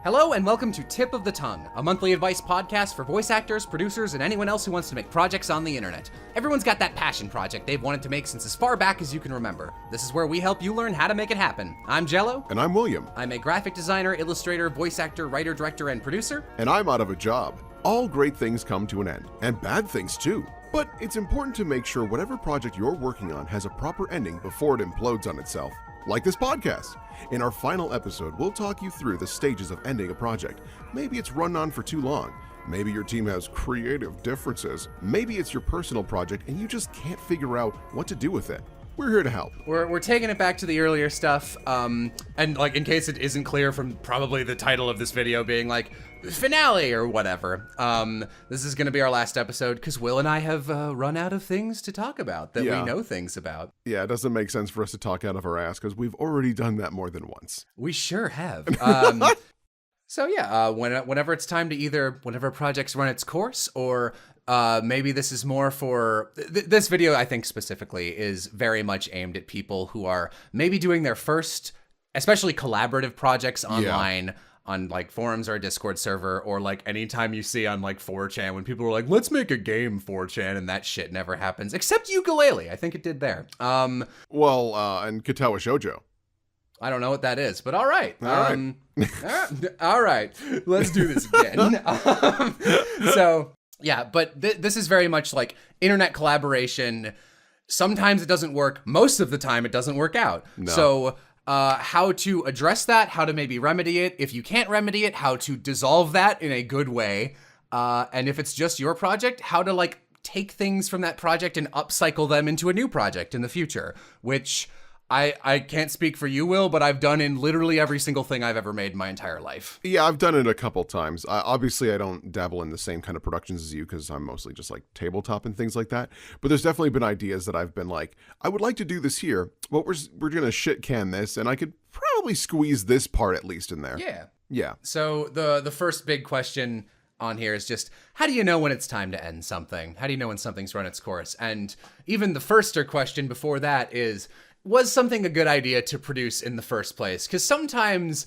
Hello and welcome to Tip of the Tongue, a monthly advice podcast for voice actors, producers, and anyone else who wants to make projects on the internet. Everyone's got that passion project they've wanted to make since as far back as you can remember. This is where we help you learn how to make it happen. I'm Jello. And I'm William. I'm a graphic designer, illustrator, voice actor, writer, director, and producer. And I'm out of a job. All great things come to an end, and bad things too. But it's important to make sure whatever project you're working on has a proper ending before it implodes on itself. Like this podcast. In our final episode, we'll talk you through the stages of ending a project. Maybe it's run on for too long. Maybe your team has creative differences. Maybe it's your personal project and you just can't figure out what to do with it. We're here to help. We're taking it back to the earlier stuff, and like in case it isn't clear from probably the title of this video being like finale or whatever, this is going to be our last episode because Will and I have run out of things to talk about that we know things about. Yeah, it doesn't make sense for us to talk out of our ass because we've already done that more than once. We sure have. So yeah, whenever it's time to whenever projects run its course, or maybe this is more for this video, I think specifically is very much aimed at people who are maybe doing their first, especially collaborative projects online. On like forums or a Discord server, or like anytime you see on like 4chan when people are like, let's make a game 4chan, and that shit never happens, except Ukulele. I think it did there. And Katawa Shoujo. I don't know what that is, but all right. All right. Let's do this again. So yeah, but this is very much like internet collaboration. Sometimes it doesn't work. Most of the time it doesn't work out. No. So how to address that, how to maybe remedy it. If you can't remedy it, how to dissolve that in a good way. And if it's just your project, how to like take things from that project and upcycle them into a new project in the future, which I can't speak for you, Will, but I've done in literally every single thing I've ever made in my entire life. Yeah, I've done it a couple times. Obviously, I don't dabble in the same kind of productions as you because I'm mostly just like tabletop and things like that. But there's definitely been ideas that I've been like, I would like to do this here, but we're going to shit can this, and I could probably squeeze this part at least in there. Yeah. So the first big question on here is just, how do you know when it's time to end something? How do you know when something's run its course? And even the firster question before that is, was something a good idea to produce in the first place? Because sometimes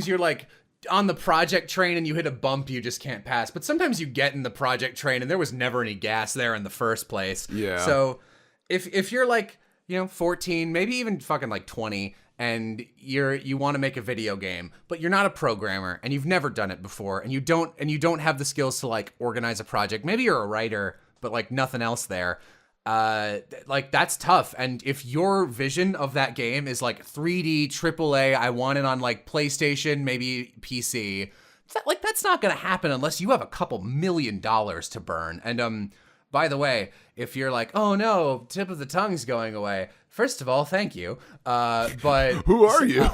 you're like on the project train and you hit a bump you just can't pass. But sometimes you get in the project train and there was never any gas there in the first place. Yeah. So if you're like, 14, maybe even fucking like 20, and you want to make a video game, but you're not a programmer and you've never done it before, and you don't have the skills to like organize a project. Maybe you're a writer, but like nothing else there. Like that's tough. And if your vision of that game is like 3D AAA, I want it on like PlayStation, maybe PC, that's not gonna happen unless you have a couple $1 million to burn. And by the way, if you're like, oh no, Tip of the Tongue's going away, first of all, thank you, but who are you?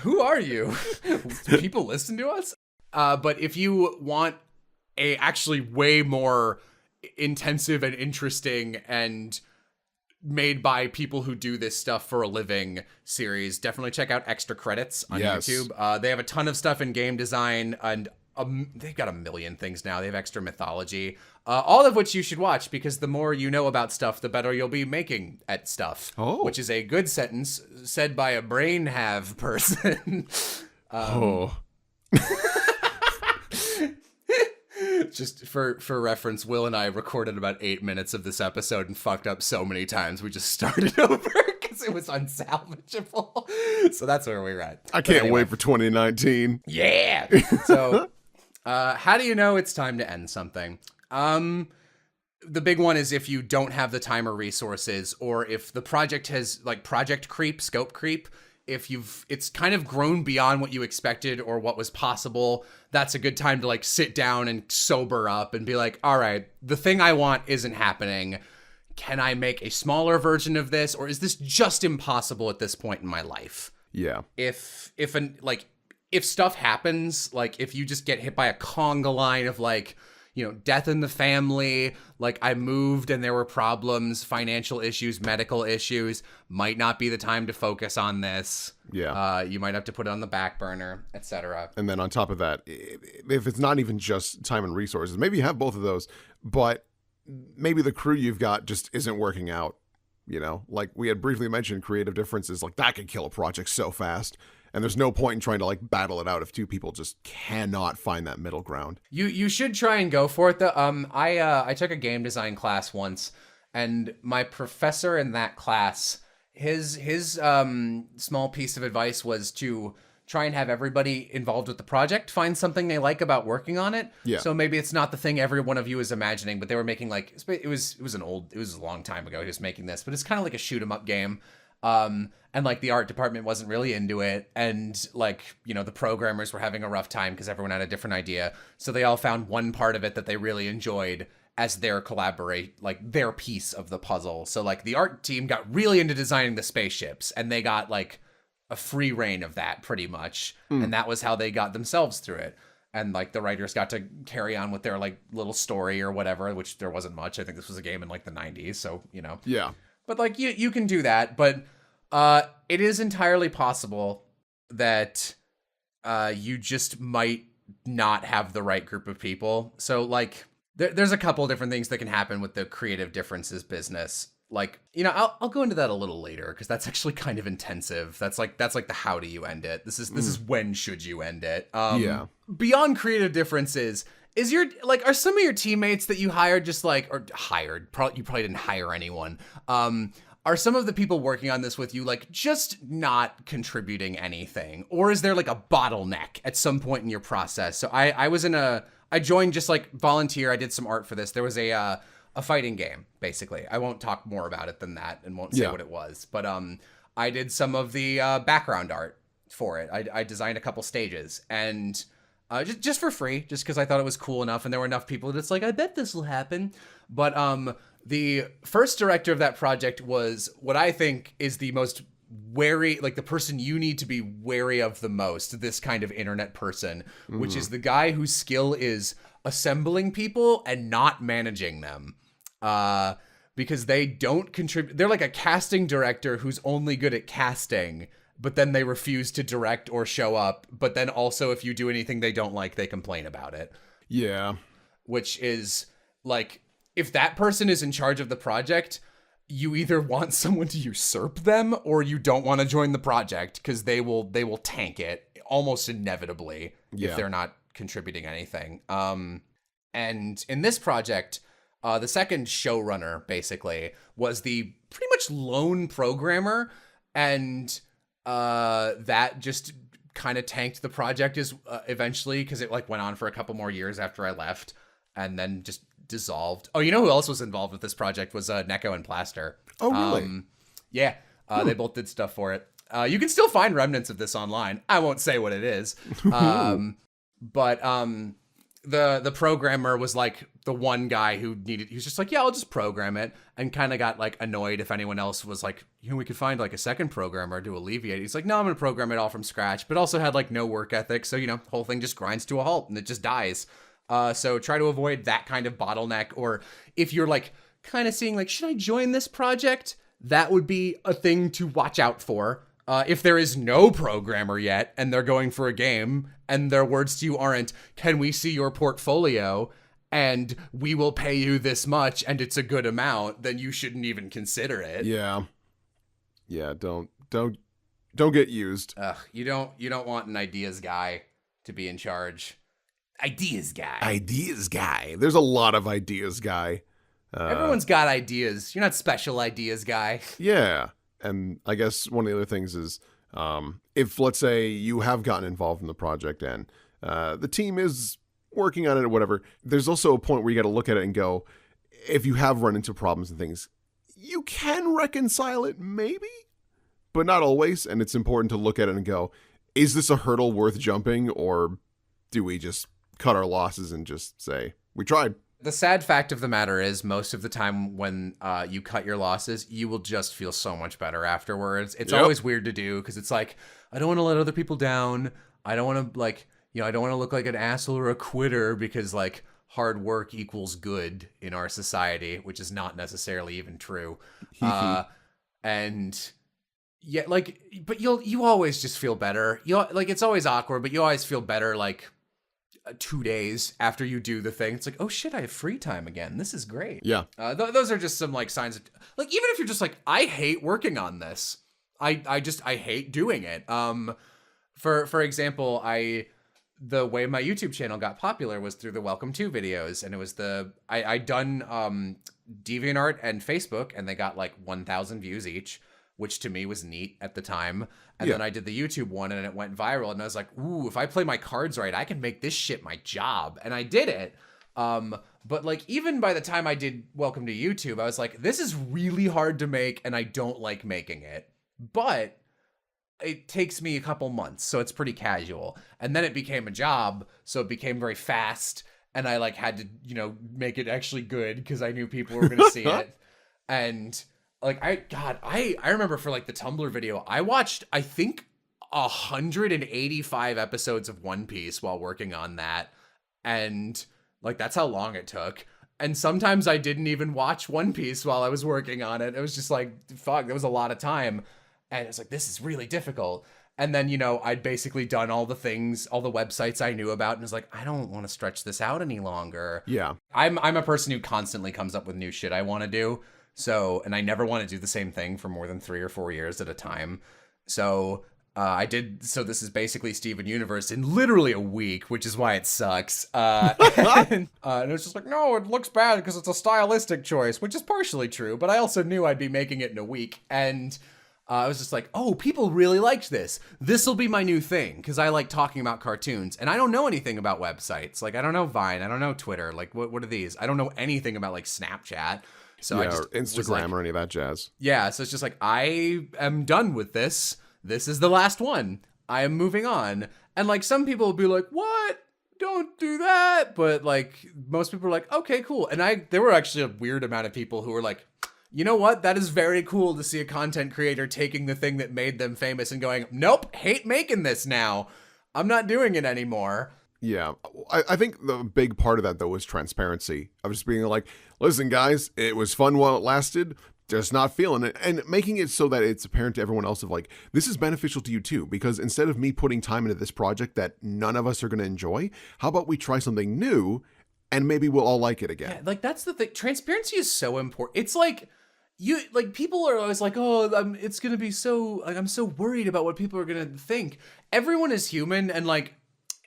Who are you? Do people listen to us? But if you want a actually way more intensive and interesting and made by people who do this stuff for a living series, definitely check out Extra Credits on YouTube. They have a ton of stuff in game design, and they've got a million things now. They have Extra Mythology, all of which you should watch, because the more you know about stuff, the better you'll be making at stuff. Which is a good sentence said by a brain have person. Just for reference, Will and I recorded about 8 minutes of this episode and fucked up so many times we just started over because it was unsalvageable. So that's where we're at. I can't wait for 2019. Yeah. So how do you know it's time to end something? The big one is if you don't have the time or resources, or if the project has like project creep, scope creep. If it's kind of grown beyond what you expected or what was possible, that's a good time to like sit down and sober up and be like, all right, the thing I want isn't happening. Can I make a smaller version of this? Or is this just impossible at this point in my life? Yeah. If stuff happens, like if you just get hit by a conga line of like, death in the family, like I moved and there were problems, financial issues, medical issues, might not be the time to focus on this. Yeah. You might have to put it on the back burner, etc. And then on top of that, if it's not even just time and resources, maybe you have both of those, but maybe the crew you've got just isn't working out. Like we had briefly mentioned creative differences, like that could kill a project so fast. And there's no point in trying to like battle it out if two people just cannot find that middle ground. You should try and go for it though. I took a game design class once, and my professor in that class, his small piece of advice was to try and have everybody involved with the project find something they like about working on it. Yeah. So maybe it's not the thing every one of you is imagining, but they were making like, it was a long time ago he was making this, but it's kind of like a shoot 'em up game. And like the art department wasn't really into it. And like, you know, the programmers were having a rough time because everyone had a different idea. So they all found one part of it that they really enjoyed as their their piece of the puzzle. So like the art team got really into designing the spaceships, and they got like a free reign of that pretty much. And that was how they got themselves through it. And like the writers got to carry on with their like little story or whatever, which there wasn't much. I think this was a game in like the 90s. So, you know, Yeah. but like you can do that. But it is entirely possible that you just might not have the right group of people. So like there's a couple different things that can happen with the creative differences business. Like, you know, I'll go into that a little later because that's actually kind of intensive. That's like the how do you end it? This is when should you end it? Yeah. Beyond creative differences, are some of your teammates that you hired you probably didn't hire anyone. Are some of the people working on this with you like just not contributing anything? Or is there like a bottleneck at some point in your process? So I joined just like volunteer. I did some art for this. There was a fighting game, basically. I won't talk more about it than that and won't say what it was. But I did some of the background art for it. I designed a couple stages, and just for free, just because I thought it was cool enough, and there were enough people that's like, I bet this will happen. But the first director of that project was what I think is the most wary, like the person you need to be wary of the most, this kind of internet person, which is the guy whose skill is assembling people and not managing them. Because they don't contribute. They're like a casting director who's only good at casting, but then they refuse to direct or show up. But then also if you do anything they don't like, they complain about it. Yeah. Which is like, if that person is in charge of the project, you either want someone to usurp them or you don't want to join the project, because they will tank it almost inevitably if they're not contributing anything. And in this project, the second showrunner basically was the pretty much lone programmer, and that just kind of tanked the project eventually, because it like went on for a couple more years after I left, and then just dissolved. Oh, you know who else was involved with this project was Neko and Plaster. Oh, really? Yeah, they both did stuff for it. You can still find remnants of this online. I won't say what it is. But the programmer was like the one guy he was just like, yeah, I'll just program it, and kind of got like annoyed if anyone else was like, you know, we could find like a second programmer to alleviate it. He's like, no, I'm going to program it all from scratch, but also had like no work ethic. So, you know, the whole thing just grinds to a halt and it just dies. So try to avoid that kind of bottleneck. Or if you're like kind of seeing like, should I join this project? That would be a thing to watch out for. If there is no programmer yet and they're going for a game and their words to you aren't, can we see your portfolio and we will pay you this much and it's a good amount, then you shouldn't even consider it. Yeah. Yeah, don't get used. You don't want an ideas guy to be in charge. Ideas guy. Ideas guy. There's a lot of ideas guy. Everyone's got ideas. You're not special ideas guy. Yeah. And I guess one of the other things is, if let's say you have gotten involved in the project and the team is working on it or whatever, there's also a point where you got to look at it and go, if you have run into problems and things, you can reconcile it maybe, but not always. And it's important to look at it and go, is this a hurdle worth jumping, or do we just cut our losses and just say, we tried? The sad fact of the matter is, most of the time when you cut your losses, you will just feel so much better afterwards. It's always weird to do because it's like, I don't want to let other people down. I don't want to I don't want to look like an asshole or a quitter, because like hard work equals good in our society, which is not necessarily even true. And yeah, like, but you always just feel better. It's always awkward, but you always feel better like 2 days after you do the thing. It's like, oh shit, I have free time again. This is great. Yeah. Those are just some like signs of, like, even if you're just like, I hate working on this. I hate doing it. For example, the way my YouTube channel got popular was through the Welcome To videos, and it was I done DeviantArt and Facebook, and they got like 1,000 views each, which to me was neat at the time. And then I did the YouTube one, and it went viral, and I was like, ooh, if I play my cards right, I can make this shit my job. And I did it. But like, even by the time I did Welcome to YouTube, I was like, this is really hard to make, and I don't like making it. But it takes me a couple months, so it's pretty casual. And then it became a job, so it became very fast, and I like had to, you know, make it actually good because I knew people were going to see it. And like, I remember for like the Tumblr video, I watched, I think 185 episodes of One Piece while working on that. And like, that's how long it took. And sometimes I didn't even watch One Piece while I was working on it. It was just like, fuck, that was a lot of time. And it's like, this is really difficult. And then, you know, I'd basically done all the things, all the websites I knew about, and was like, I don't want to stretch this out any longer. Yeah. I'm a person who constantly comes up with new shit I want to do. So, and I never want to do the same thing for more than 3 or 4 years at a time. So so this is basically Steven Universe in literally a week, which is why it sucks. And it's just like, no, it looks bad because it's a stylistic choice, which is partially true, but I also knew I'd be making it in a week. And I was just like, oh, people really liked this. This will be my new thing, because I like talking about cartoons. And I don't know anything about websites. Like, I don't know Vine. I don't know Twitter. Like, what are these? I don't know anything about, like, Snapchat. So yeah, I just or Instagram or any of that jazz. Yeah, so it's just like, I am done with this. This is the last one. I am moving on. And, like, some people will be like, what? Don't do that. But, like, most people are like, okay, cool. And there were actually a weird amount of people who were like, you know what? That is very cool to see a content creator taking the thing that made them famous and going, nope, hate making this now. I'm not doing it anymore. Yeah. I think the big part of that, though, was transparency. Of just being like, listen, guys, it was fun while it lasted. Just not feeling it. And making it so that it's apparent to everyone else of like, this is beneficial to you too. Because instead of me putting time into this project that none of us are going to enjoy, how about we try something new and maybe we'll all like it again? Yeah, like, that's the thing. Transparency is so important. It's like, people are always like, oh, it's going to be so, like, I'm so worried about what people are going to think. Everyone is human. And like,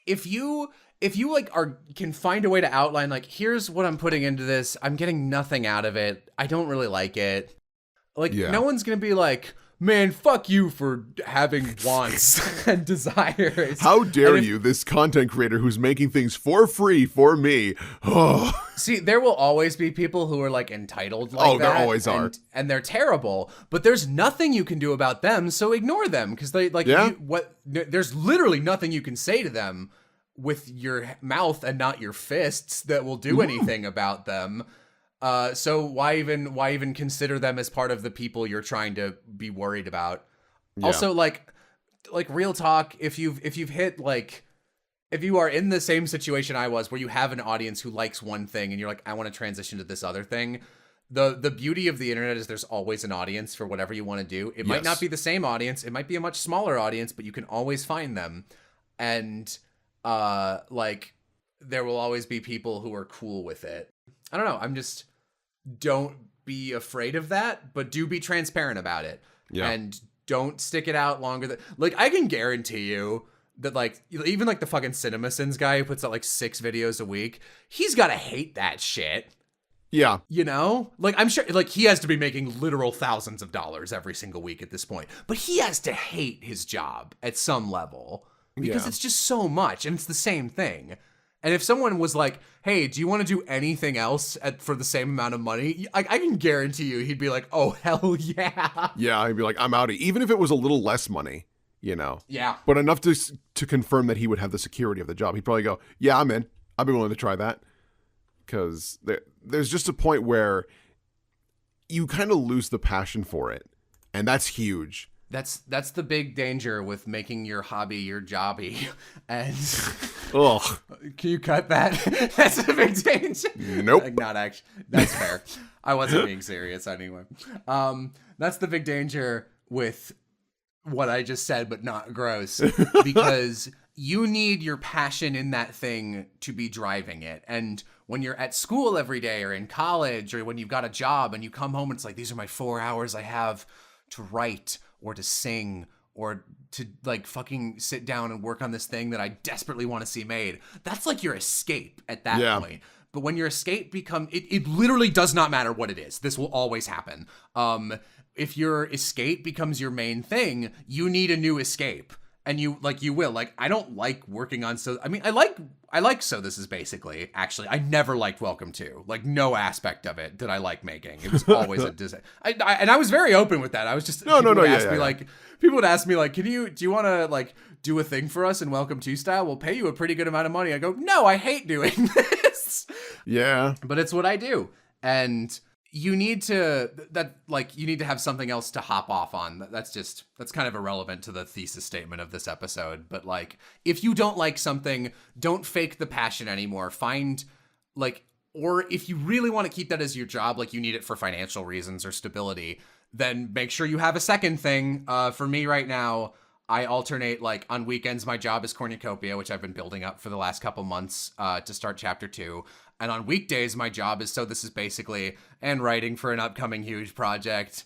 if you like can find a way to outline, like, here's what I'm putting into this, I'm getting nothing out of it, I don't really like it. Like, no one's going to be like, man, fuck you for having wants and desires. How dare you, this content creator who's making things for free for me. Oh. See, there will always be people who are like entitled like that. Oh, there always are. And they're terrible, but there's nothing you can do about them, so ignore them, because they like there's literally nothing you can say to them with your mouth and not your fists that will do anything about them. So why even consider them as part of the people you're trying to be worried about? Yeah. Also, like real talk, if you are in the same situation I was, where you have an audience who likes one thing and you're like, I want to transition to this other thing. The beauty of the internet is there's always an audience for whatever you want to do. It might not be the same audience. It might be a much smaller audience, but you can always find them. And like, there will always be people who are cool with it. I don't know. Don't be afraid of that, but do be transparent about it. Yeah. And don't stick it out longer than, like, I can guarantee you that, like, even like the fucking CinemaSins guy who puts out like 6 videos a week, he's gotta hate that shit. Yeah. You know? Like, I'm sure, like, he has to be making literal thousands of dollars every single week at this point, but he has to hate his job at some level, because it's just so much, and it's the same thing. And if someone was like, hey, do you want to do anything else for the same amount of money? I can guarantee you he'd be like, oh, hell yeah. Yeah, he'd be like, I'm out. Even if it was a little less money, you know. Yeah. But enough to confirm that he would have the security of the job. He'd probably go, yeah, I'm in. I'd be willing to try that. Because there's just a point where you kind of lose the passion for it. And that's huge. That's the big danger with making your hobby your jobby. And ugh. Can you cut that? That's the big danger. Nope. Like, not actually. That's fair. I wasn't being serious anyway. That's the big danger with what I just said, but not gross, because you need your passion in that thing to be driving it. And when you're at school every day, or in college, or when you've got a job and you come home and it's like, these are my 4 hours I have to write or to sing or to like fucking sit down and work on this thing that I desperately want to see made. That's like your escape at that point. But when your escape it literally does not matter what it is. This will always happen. If your escape becomes your main thing, you need a new escape. And you will. Like, I don't like working on I like So This Is Basically, actually. I never liked Welcome To. Like, no aspect of it did I like making. It was always a disaster. And I was very open with that. I was just people would ask me like, do you want to like do a thing for us in Welcome To style? We'll pay you a pretty good amount of money. I go, no, I hate doing this. Yeah. But it's what I do. And you need to have something else to hop off on. That's kind of irrelevant to the thesis statement of this episode. But like, if you don't like something, don't fake the passion anymore. Find like, or if you really want to keep that as your job, like you need it for financial reasons or stability, then make sure you have a second thing. For me right now, I alternate, like on weekends, my job is cornucopia, which I've been building up for the last couple months to start chapter 2. And on weekdays, my job is So This Is Basically, and writing for an upcoming huge project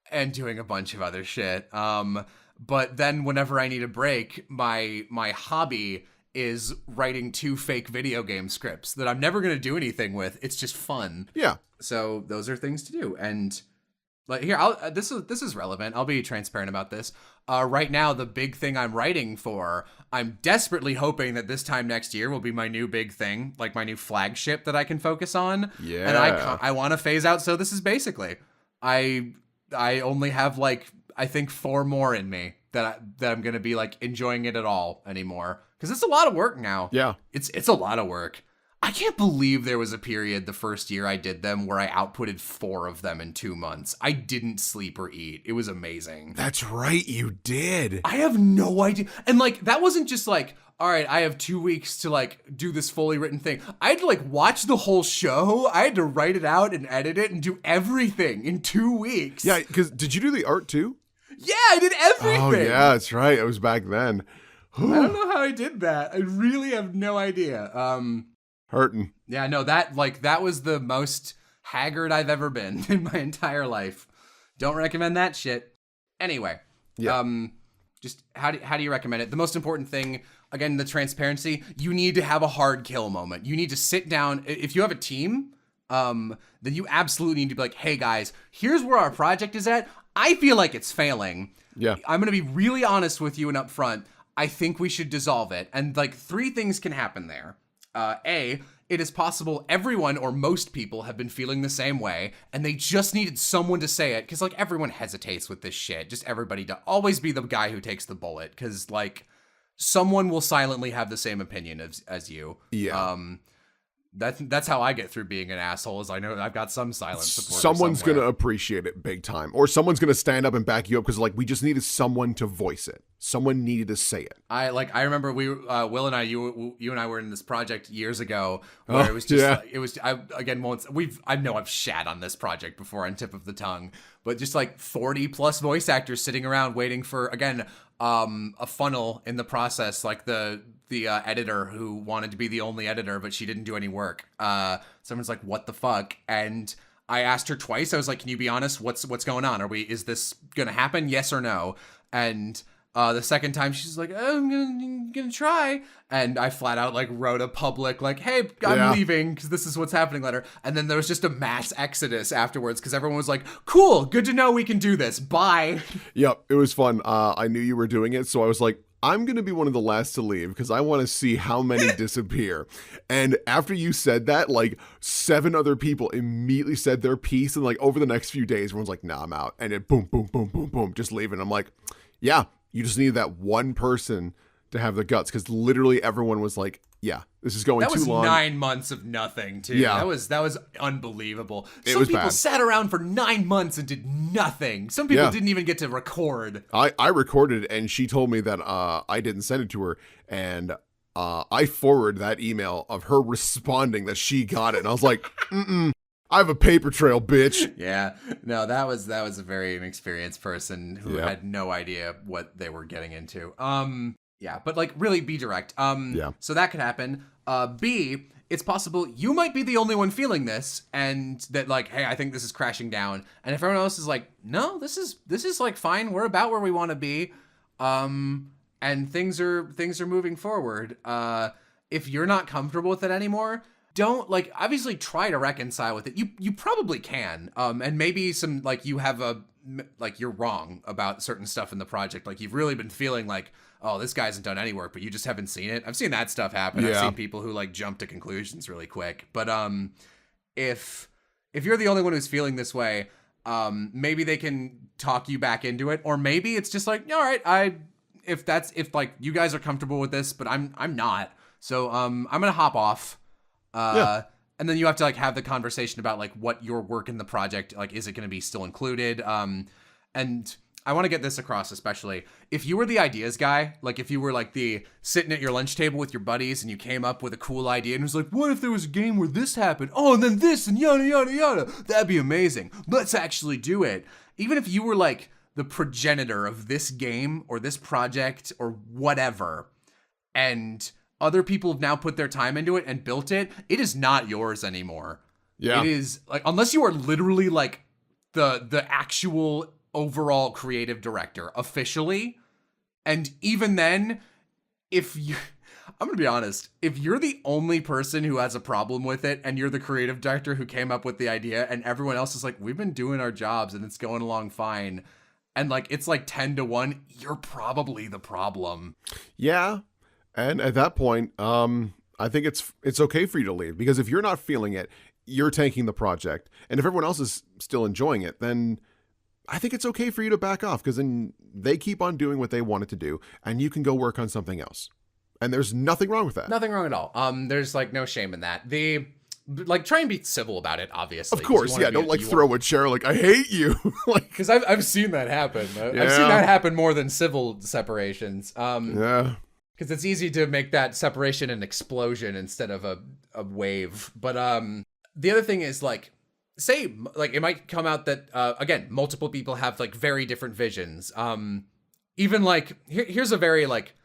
and doing a bunch of other shit. But then whenever I need a break, my hobby is writing 2 fake video game scripts that I'm never going to do anything with. It's just fun. Yeah. So those are things to do. And like here, this is relevant. I'll be transparent about this. Right now, the big thing I'm writing for, I'm desperately hoping that this time next year will be my new big thing, like my new flagship that I can focus on. Yeah. And I want to phase out. So This Is Basically, I only have like, I think 4 more in me that I'm going to be like enjoying it at all anymore. Because it's a lot of work now. Yeah. It's a lot of work. I can't believe there was a period the first year I did them where I outputted 4 of them in 2 months. I didn't sleep or eat. It was amazing. That's right, you did. I have no idea. And like, that wasn't just like, all right, I have 2 weeks to like do this fully written thing. I had to like watch the whole show. I had to write it out and edit it and do everything in 2 weeks. Yeah, because did you do the art too? Yeah, I did everything. Oh yeah, that's right. It was back then. I don't know how I did that. I really have no idea. Hurting. Yeah, no, that was the most haggard I've ever been in my entire life. Don't recommend that shit. Anyway, just how do you recommend it? The most important thing, again, the transparency. You need to have a hard kill moment. You need to sit down. If you have a team, then you absolutely need to be like, hey guys, here's where our project is at. I feel like it's failing. Yeah. I'm gonna be really honest with you and upfront. I think we should dissolve it. And like 3 things can happen there. A, it is possible everyone or most people have been feeling the same way, and they just needed someone to say it, because like everyone hesitates with this shit. Just everybody always be the guy who takes the bullet, because like someone will silently have the same opinion as you. Yeah. That's how I get through being an asshole, is I know I've got some silent support. Someone's going to appreciate it big time, or someone's going to stand up and back you up, because like we just needed someone to voice it. Someone needed to say it. I remember Will and I, you and I were in this project years ago where it was just, I know I've shat on this project before on tip of the tongue, but just like 40 plus voice actors sitting around waiting for, again, a funnel in the process, like the editor who wanted to be the only editor, but she didn't do any work. Someone's like, what the fuck? And I asked her twice. I was like, can you be honest? What's going on? Is this going to happen? Yes or no? And the second time she's like, oh, I'm gonna try. And I flat out like wrote a public like, hey, I'm leaving because this is what's happening letter. And then there was just a mass exodus afterwards because everyone was like, cool, good to know we can do this. Bye. Yep, it was fun. I knew you were doing it, so I was like, I'm going to be one of the last to leave because I want to see how many disappear. And after you said that, like 7 other people immediately said their piece. And like over the next few days, everyone's like, nah, I'm out. And it boom, boom, boom, boom, boom, just leaving. I'm like, yeah, you just need that one person to have the guts, because literally everyone was like, yeah, this is going too long. That was 9 months of nothing, too. Yeah. That was unbelievable. Some people bad. Sat around for 9 months and did nothing. Some people didn't even get to record. I recorded, and she told me that I didn't send it to her, and I forwarded that email of her responding that she got it, and I was like, I have a paper trail, bitch. Yeah. No, that was a very inexperienced person who had no idea what they were getting into. Yeah, but like really be direct. So that could happen. B, it's possible you might be the only one feeling this, and that like, hey, I think this is crashing down. And if everyone else is like, no, this is like fine. We're about where we want to be. And things are moving forward. If you're not comfortable with it anymore, don't like obviously try to reconcile with it. You probably can. And maybe some like you have you're wrong about certain stuff in the project. Like you've really been feeling like, oh, this guy hasn't done any work, but you just haven't seen it. I've seen that stuff happen. Yeah. I've seen people who like jump to conclusions really quick. But if you're the only one who's feeling this way, maybe they can talk you back into it, or maybe it's just like, all right, if like you guys are comfortable with this, but I'm not. So I'm gonna hop off. And then you have to like have the conversation about like what your work in the project, like, is it going to be still included? And I want to get this across, especially if you were the ideas guy, like if you were like the sitting at your lunch table with your buddies and you came up with a cool idea and was like, what if there was a game where this happened? Oh, and then this and yada, yada, yada. That'd be amazing. Let's actually do it. Even if you were like the progenitor of this game or this project or whatever, and other people have now put their time into it and built it, it is not yours anymore. Yeah. It is like, unless you are literally like the actual overall creative director officially. And even then, I'm going to be honest, if you're the only person who has a problem with it and you're the creative director who came up with the idea and everyone else is like, we've been doing our jobs and it's going along fine, and like it's like 10-1, you're probably the problem. Yeah. And at that point, I think it's okay for you to leave, because if you're not feeling it, you're tanking the project. And if everyone else is still enjoying it, then I think it's okay for you to back off, because then they keep on doing what they wanted to do and you can go work on something else. And there's nothing wrong with that. Nothing wrong at all. There's like no shame in that. Like try and be civil about it, obviously. Of course, yeah. Don't like throw a chair like, I hate you. Like, because I've seen that happen. Yeah. I've seen that happen more than civil separations. Yeah. Because it's easy to make that separation an explosion instead of a wave. But the other thing is like, say like it might come out that again, multiple people have like very different visions. Even like here's a very like,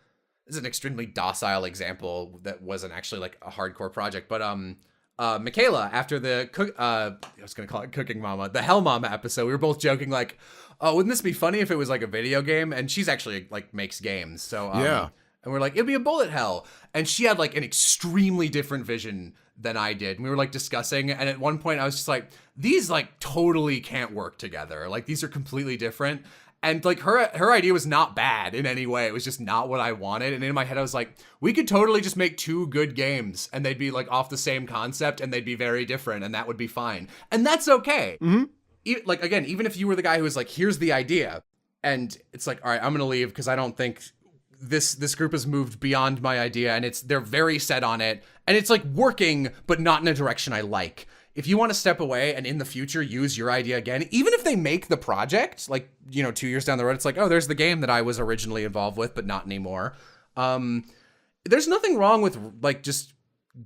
this is an extremely docile example that wasn't actually like a hardcore project, but Michaela, after the I was gonna call it Cooking Mama, the Hell Mama episode, we were both joking like, oh, wouldn't this be funny if it was like a video game? And she's actually like makes games, so yeah. And we're like, it'd be a bullet hell. And she had like an extremely different vision than I did. And we were like discussing, and at one point I was just like, these like totally can't work together. Like these are completely different. And like her idea was not bad in any way. It was just not what I wanted. And in my head I was like, we could totally just make two good games and they'd be like off the same concept and they'd be very different and that would be fine. And that's okay. Mm-hmm. Like again, even if you were the guy who was like, here's the idea, and it's like, all right, I'm gonna leave because I don't think this group has moved beyond my idea, and they're very set on it, and it's like working, but not in a direction I like. If you want to step away and in the future use your idea again, even if they make the project, like, 2 years down the road, it's like, oh, there's the game that I was originally involved with, but not anymore. There's nothing wrong with like just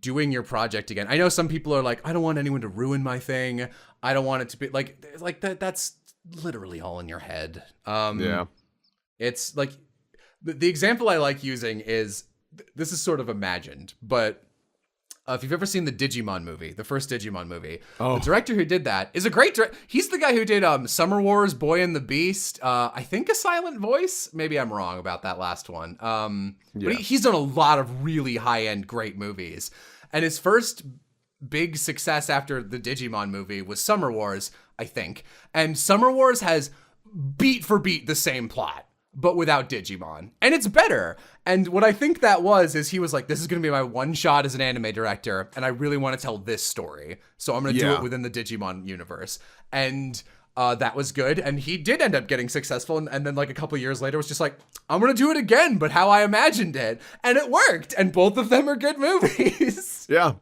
doing your project again. I know some people are like, I don't want anyone to ruin my thing. I don't want it to be like that. That's literally all in your head. Yeah. It's like, the example I like using is, this is sort of imagined, but if you've ever seen the Digimon movie, the first Digimon movie, the director who did that is a great director. He's the guy who did Summer Wars, Boy and the Beast, I think A Silent Voice. Maybe I'm wrong about that last one. But he's done a lot of really high-end great movies. And his first big success after the Digimon movie was Summer Wars, I think. And Summer Wars has beat for beat the same plot, but without Digimon. And it's better. And what I think that was, is he was like, this is going to be my one shot as an anime director, and I really want to tell this story. So I'm going to do it within the Digimon universe. And that was good. And he did end up getting successful. And then like a couple years later was just like, I'm going to do it again, but how I imagined it. And it worked. And both of them are good movies. Yeah.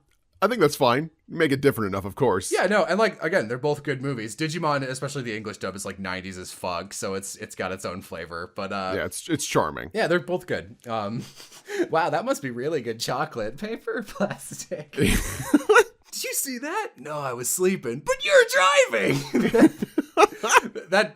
I think that's fine. Make it different enough, of course. Yeah, no, and like, again, they're both good movies. Digimon, especially the English dub, is like 90s as fuck, so it's got its own flavor. But yeah, it's charming. Yeah, they're both good. Wow, that must be really good chocolate. Paper, plastic. Did you see that? No, I was sleeping. But you're driving.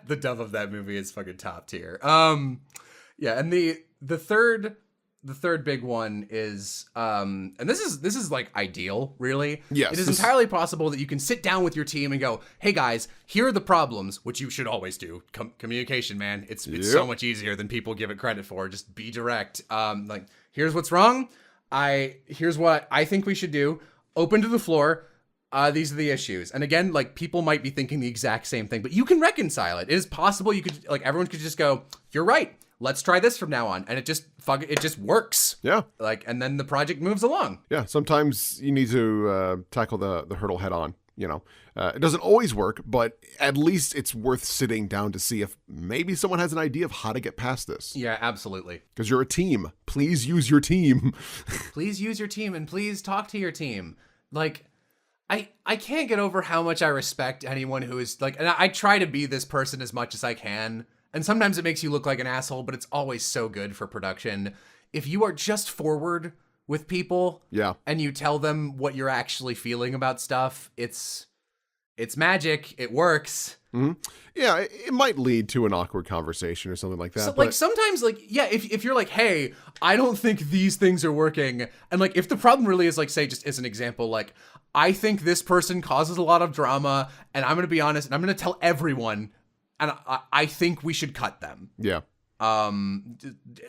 The dub of that movie is fucking top tier. Yeah, and the third the third big one is, and this is like ideal, really. Yes, it is entirely possible that you can sit down with your team and go, hey guys, here are the problems, which you should always do. Communication, man. It's so much easier than people give it credit for. Just be direct. Like, here's what's wrong. Here's what I think we should do. Open to the floor. These are the issues. And again, like, people might be thinking the exact same thing, but you can reconcile it. It is possible. You could, like, everyone could just go, you're right. Let's try this from now on. And it just works. Yeah. Like, and then the project moves along. Yeah. Sometimes you need to tackle the hurdle head on, you know. It doesn't always work, but at least it's worth sitting down to see if maybe someone has an idea of how to get past this. Yeah, absolutely. Because you're a team. Please use your team. Please use your team, and please talk to your team. Like, I can't get over how much I respect anyone who is like, and I try to be this person as much as I can. And sometimes it makes you look like an asshole, but it's always so good for production. If you are just forward with people, yeah, and you tell them what you're actually feeling about stuff, it's magic. It works. Mm-hmm. Yeah, it might lead to an awkward conversation or something like that. So, like, sometimes, like, yeah, if you're like, hey, I don't think these things are working, and like, if the problem really is, like, say, just as an example, like, I think this person causes a lot of drama, and I'm gonna be honest, and I'm gonna tell everyone, and I think we should cut them. Yeah.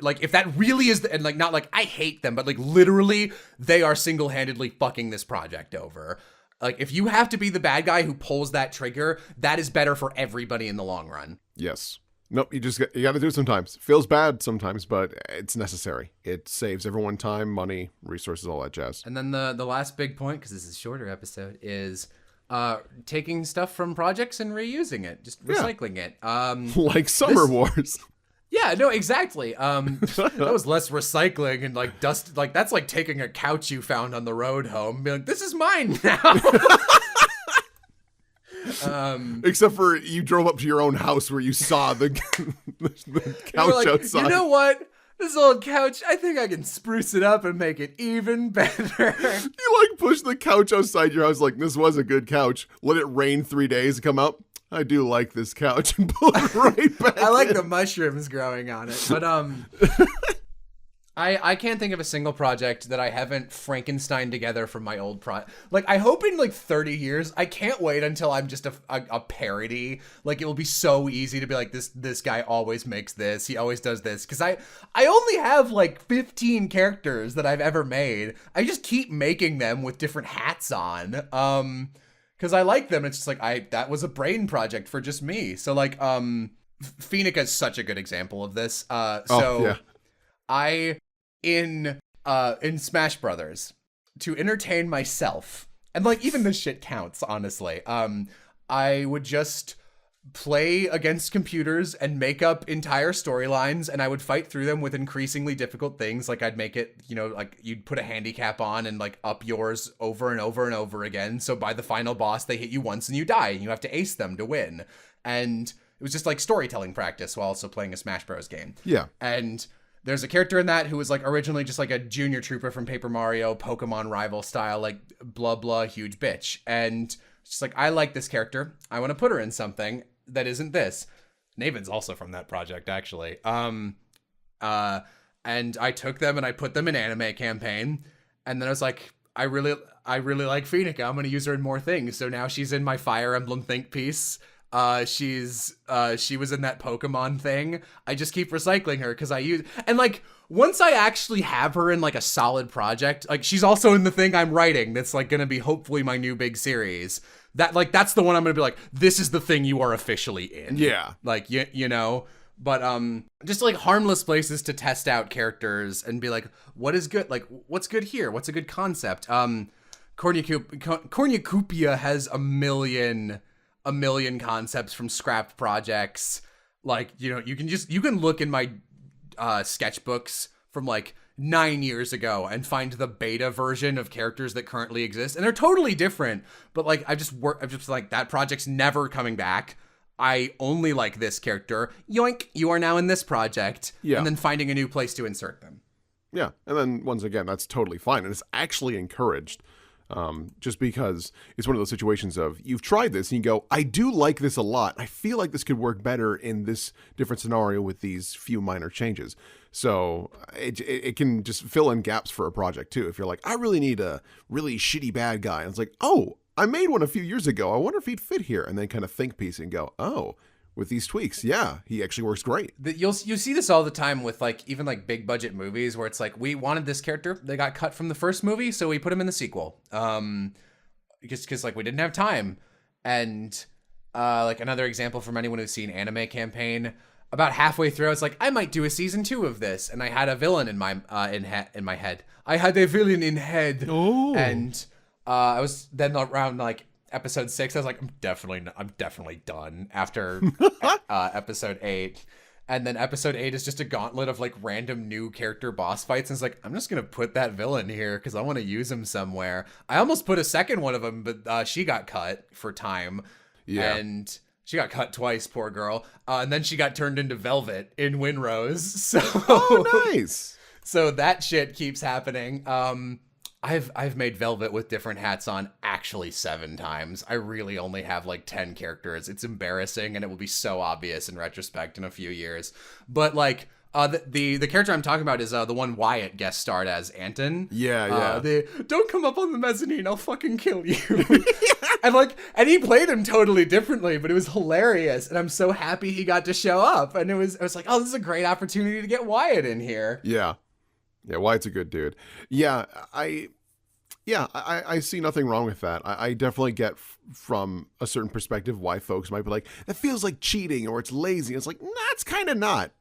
Like, if that really is and like, not like I hate them, but like, literally they are single-handedly fucking this project over. Like, if you have to be the bad guy who pulls that trigger, that is better for everybody in the long run. Yes. Nope, you got to do it sometimes. Feels bad sometimes, but it's necessary. It saves everyone time, money, resources, all that jazz. And then the last big point, because this is a shorter episode, is taking stuff from projects and reusing it, just recycling it. Like Summer Wars. Yeah, no, exactly. That was less recycling and like dust. Like, that's like taking a couch you found on the road home and be like, this is mine now. Except for you drove up to your own house where you saw the couch like, outside. You know what? This old couch, I think I can spruce it up and make it even better. You like push the couch outside your house like, this was a good couch. Let it rain 3 days and come out. I do like this couch, and pull it right back I like in. the mushrooms growing on it. But I can't think of a single project that I haven't Frankenstein together from my old Like, I hope in like 30 years, I can't wait until I'm just a parody. Like, it will be so easy to be like, this guy always makes this. He always does this. Because I only have like 15 characters that I've ever made. I just keep making them with different hats on. Because I like them. It's just like, that was a brain project for just me. So like, Phoenica is such a good example of this. In Smash Brothers, to entertain myself, and like, even this shit counts, honestly, I would just play against computers and make up entire storylines, and I would fight through them with increasingly difficult things. Like, I'd make it, you know, like, you'd put a handicap on and like up yours over and over and over again, so by the final boss they hit you once and you die and you have to ace them to win. And it was just like storytelling practice while also playing a Smash Bros game. Yeah. And there's a character in that who was like originally just like a junior trooper from Paper Mario, Pokemon rival style, like blah blah huge bitch. And it's just like, I like this character, I want to put her in something that isn't this. Naven's also from that project, actually. And I took them and I put them in Anime Campaign, and then I was like, I really like Phoenica. I'm gonna use her in more things. So now she's in my Fire Emblem think piece. She was in that Pokemon thing. I just keep recycling her because I use, and like, once I actually have her in like a solid project, like, she's also in the thing I'm writing that's like gonna be hopefully my new big series. That, like, that's the one I'm gonna be like, this is the thing you are officially in. Yeah. Like, you know, but just like harmless places to test out characters and be like, what is good? Like, what's good here? What's a good concept? Cornucopia has a million concepts from scrapped projects. Like, you know, you can look in my sketchbooks from like 9 years ago and find the beta version of characters that currently exist, and they're totally different, but like, I'm just like, that project's never coming back. I only like this character. Yoink, you are now in this project. Yeah. And then finding a new place to insert them. Yeah, and then once again, that's totally fine, and it's actually encouraged. Just because it's one of those situations of, you've tried this and you go, I do like this a lot. I feel like this could work better in this different scenario with these few minor changes. So it can just fill in gaps for a project too. If you're like, I really need a really shitty bad guy. And it's like, oh, I made one a few years ago. I wonder if he'd fit here. And then kind of think piece and go, oh, with these tweaks, yeah, he actually works great. You see this all the time with like even like big budget movies where it's like, we wanted this character, they got cut from the first movie, so we put him in the sequel. Because like we didn't have time. And like another example from anyone who's seen Anime Campaign, about halfway through, I was like, I might do a season 2 of this, and I had a villain in my in my head. I had a villain in head, and I was then around like episode 6. I was like, I'm definitely done after episode 8, and then episode 8 is just a gauntlet of like random new character boss fights, and it's like, I'm just gonna put that villain here because I want to use him somewhere. I almost put a second one of them, but she got cut for time, and. She got cut twice, poor girl. And then she got turned into Velvet in Windrose. So nice. So that shit keeps happening. I've made Velvet with different hats on actually 7 times. I really only have like 10 characters. It's embarrassing, and it will be so obvious in retrospect in a few years. But like the character I'm talking about is the one Wyatt guest starred as, Anton. Yeah. Don't come up on the mezzanine, I'll fucking kill you. And he played him totally differently, but it was hilarious, and I'm so happy he got to show up. And I was like, oh, this is a great opportunity to get Wyatt in here. Yeah, Wyatt's a good dude. Yeah, I see nothing wrong with that. I definitely get from a certain perspective why folks might be like, that feels like cheating or it's lazy. It's like, nah, it's kind of not.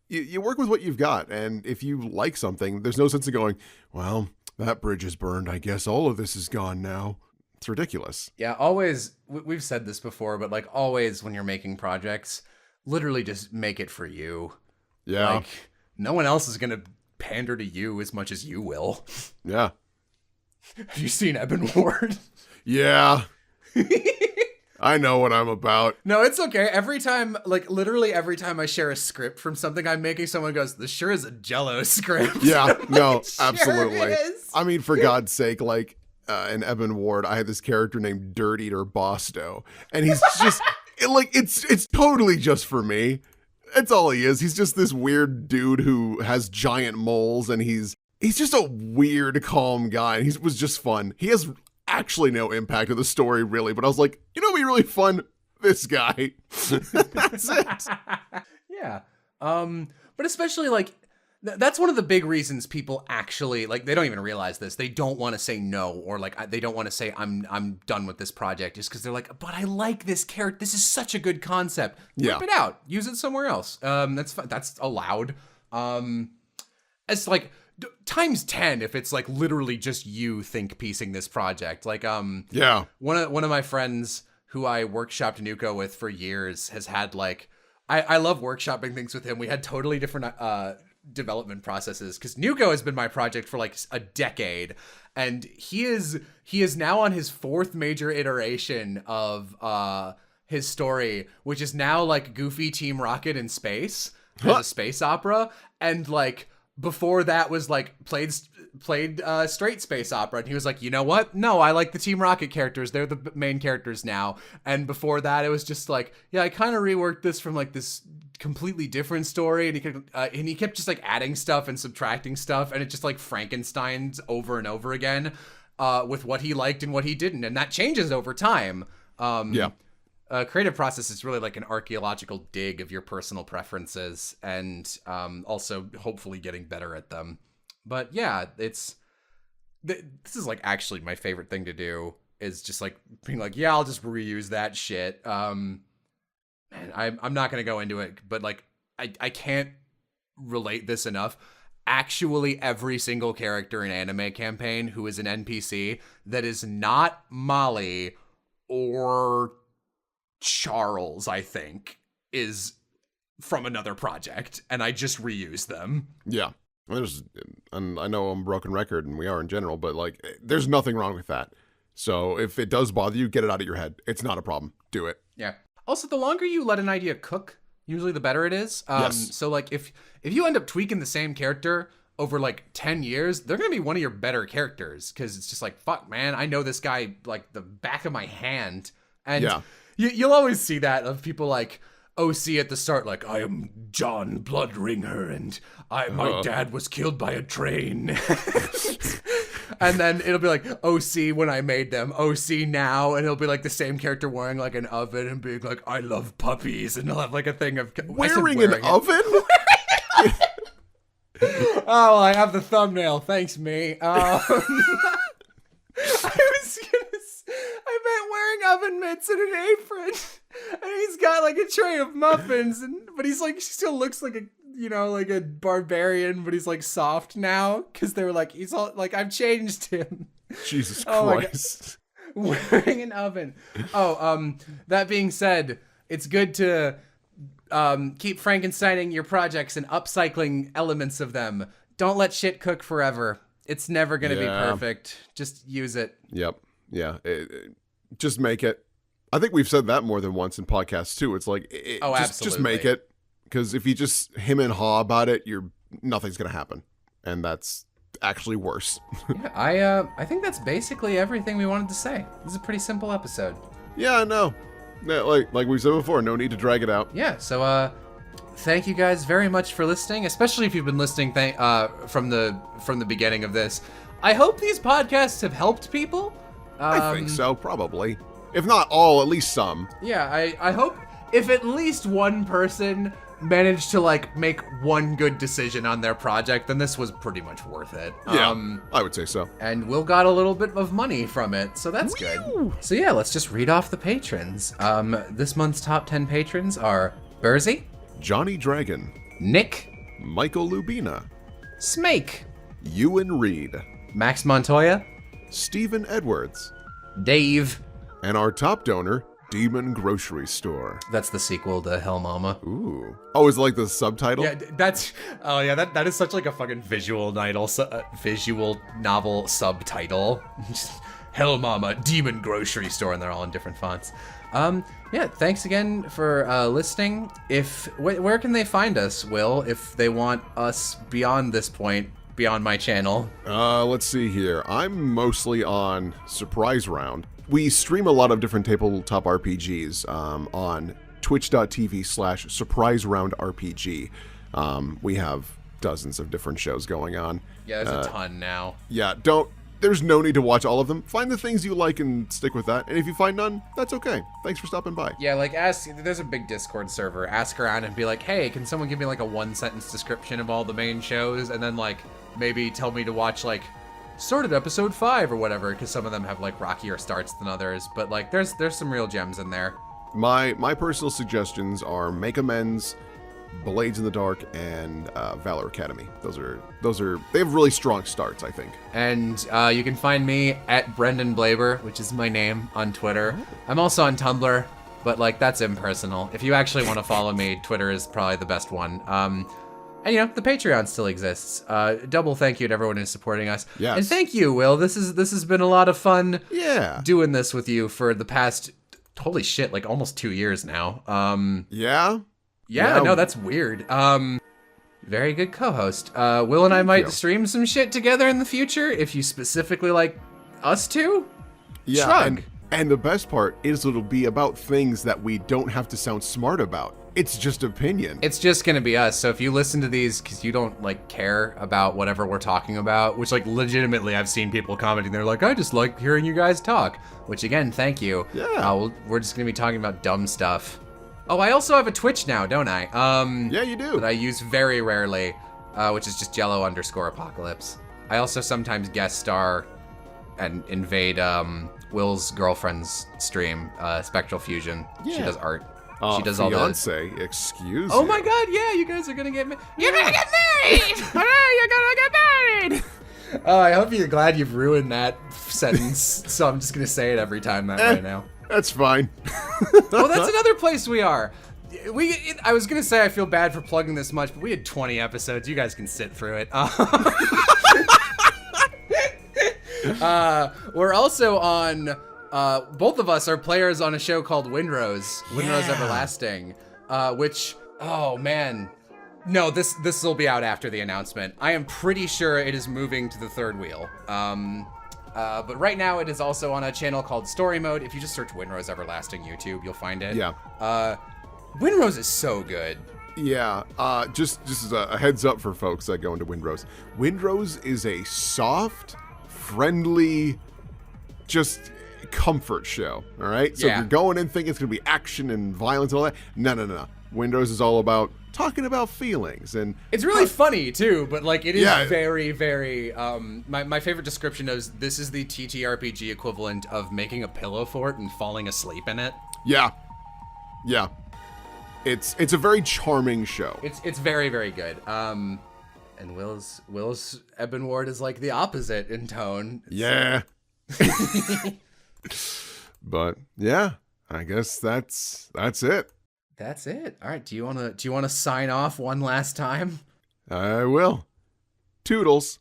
You work with what you've got, and if you like something, there's no sense in going, well, that bridge is burned. I guess all of this is gone now. It's ridiculous. Yeah, always, we've said this before, but like always when you're making projects, literally just make it for you. Yeah. Like, no one else is going to pander to you as much as you will. Yeah. Have you seen Eben Ward? Yeah. I know what I'm about. No, it's okay. Literally every time I share a script from something I'm making, someone goes, this sure is a Jell-O script. Yeah, no, like, sure absolutely. Is. I mean, for God's sake, like, in Eben Ward, I had this character named Dirt Eater Bosto, and he's just, it's totally just for me. That's all he is. He's just this weird dude who has giant moles, and he's just a weird, calm guy, and he was just fun. He has actually no impact of the story, really, but I was like, you know what'd be really fun? This guy. That's it. Yeah. But especially, like, that's one of the big reasons people actually, like, they don't even realize this. They don't want to say no, or like they don't want to say I'm done with this project, just because they're like, but I like this character. This is such a good concept. Rip it out. Use it somewhere else. That's allowed. It's like times 10 if it's like literally just you think piecing this project. Like one of my friends who I workshopped Nuko with for years has had like I love workshopping things with him. We had totally different development processes because Nuko has been my project for like a decade, and he is now on his 4th major iteration of his story, which is now like Goofy Team Rocket in space as a space opera, and like before that was like played straight space opera, and he was like, you know what? No, I like the Team Rocket characters. They're the main characters now. And before that, it was just like, yeah, I kind of reworked this from like this completely different story, and he kept just like adding stuff and subtracting stuff, and it just like Frankenstein's over and over again with what he liked and what he didn't, and that changes over time. Creative process is really like an archaeological dig of your personal preferences, and also hopefully getting better at them. But yeah, this is like actually my favorite thing to do, is just like being like, yeah, I'll just reuse that shit. Man, I'm not gonna go into it, but like I can't relate this enough. Actually, every single character in Anime Campaign who is an NPC that is not Molly or Charles, I think, is from another project, and I just reuse them. Yeah. And I know I'm a broken record, and we are in general, but like, there's nothing wrong with that. So if it does bother you, get it out of your head. It's not a problem. Do it. Yeah. Also, the longer you let an idea cook, usually the better it is. Yes. So like if you end up tweaking the same character over like 10 years, they're going to be one of your better characters, because it's just like, fuck, man, I know this guy like the back of my hand. And you'll always see that of people like, OC at the start, like, I am John Bloodringer, and my dad was killed by a train. And then it'll be like, OC when I made them, OC now, and it'll be like the same character wearing like an oven and being like, I love puppies, and he'll have like a thing of Wearing an oven? Oh, I have the thumbnail. Thanks, me. I meant wearing oven mitts and an apron, and he's got like a tray of muffins, but he's like, he still looks like a, like a barbarian, but he's like soft now because they were like, he's all like, I've changed him. Jesus Christ. Wearing an oven. That being said, it's good to keep Frankensteining your projects and upcycling elements of them. Don't let shit cook forever. It's never going to be perfect. Just use it. Yep. Yeah. Just make it. I think we've said that more than once in podcasts too. It's like, absolutely. Just make it. Because if you just him and haw about it, nothing's going to happen. And that's actually worse. Yeah, I think that's basically everything we wanted to say. This is a pretty simple episode. Yeah, no. Yeah, like we said before, no need to drag it out. Yeah, so thank you guys very much for listening, especially if you've been listening from the beginning of this. I hope these podcasts have helped people. I think so, probably. If not all, at least some. Yeah, I hope if at least one person managed to like make one good decision on their project, then this was pretty much worth it. Yeah, I would say so. And Will got a little bit of money from it, so that's good. So yeah, let's just read off the patrons. This month's top 10 patrons are Bursey, Johnny Dragon, Nick, Michael Lubina, Smake, Ewan Reed, Max Montoya, Stephen Edwards, Dave, and our top donor, Demon Grocery Store. That's the sequel to Hell Mama. Ooh. Oh, is it like the subtitle? Yeah, that is such like a fucking visual novel subtitle. Hell Mama, Demon Grocery Store, and they're all in different fonts. Yeah, thanks again for listening. Where can they find us, Will, if they want us beyond this point, beyond my channel? Let's see here. I'm mostly on Surprise Round. We stream a lot of different tabletop RPGs on twitch.tv/surpriseroundrpg. We have dozens of different shows going on. Yeah, there's a ton now. Yeah, there's no need to watch all of them. Find the things you like and stick with that. And if you find none, that's okay. Thanks for stopping by. Yeah, like there's a big Discord server. Ask around and be like, hey, can someone give me like a 1-sentence description of all the main shows? And then like maybe tell me to watch like start at episode 5 or whatever, because some of them have like rockier starts than others, but like there's some real gems in there. My personal suggestions are Make Amends, Blades in the Dark, and Valor Academy. Those are they have really strong starts, I think. And you can find me at Brendan Blaber, which is my name on Twitter. I'm also on Tumblr, but like that's impersonal. If you actually want to follow me, Twitter is probably the best one. And the Patreon still exists. Double thank you to everyone who's supporting us. Yes. And thank you, Will. This has been a lot of fun. Yeah. Doing this with you for the past, holy shit, like almost 2 years now. Yeah. Yeah, no, that's weird. Very good co-host. Will and I might stream some shit together in the future if you specifically like us to. Yeah. Shrug. And the best part is it'll be about things that we don't have to sound smart about. It's just opinion. It's just gonna be us. So if you listen to these because you don't like care about whatever we're talking about, which like legitimately I've seen people commenting, they're like, I just like hearing you guys talk. Which again, thank you. Yeah. We're just gonna be talking about dumb stuff. Oh, I also have a Twitch now, don't I? Yeah, you do. That I use very rarely, which is just Jello_Apocalypse. I also sometimes guest star and invade Will's girlfriend's stream, Spectral Fusion. Yeah. She does art. She does all fiance, excuse Oh you. my god, yeah, you guys are gonna get married. You're gonna get married! Hooray, you're gonna get married! Oh, I hope you're glad you've ruined that sentence, so I'm just gonna say it every time that way now. That's fine. Well, that's another place we are. I was gonna say I feel bad for plugging this much, but we had 20 episodes. You guys can sit through it. We're also on... both of us are players on a show called Windrose Everlasting, which, oh man, no, this will be out after the announcement. I am pretty sure it is moving to the third wheel. But right now it is also on a channel called Story Mode. If you just search Windrose Everlasting YouTube, you'll find it. Yeah. Windrose is so good. Yeah, just as a heads up for folks that go into Windrose. Windrose is a soft, friendly, just comfort show, all right? So if you're going in thinking it's going to be action and violence and all that, no. Windrose is all about talking about feelings. And it's really funny, too, but, like, it is very, very... my favorite description is this is the TTRPG equivalent of making a pillow fort and falling asleep in it. Yeah. It's a very charming show. It's very, very good. And Will's Eben Ward is like the opposite in tone. Yeah. But yeah, I guess that's it. That's it. All right. Do you wanna sign off one last time? I will. Toodles.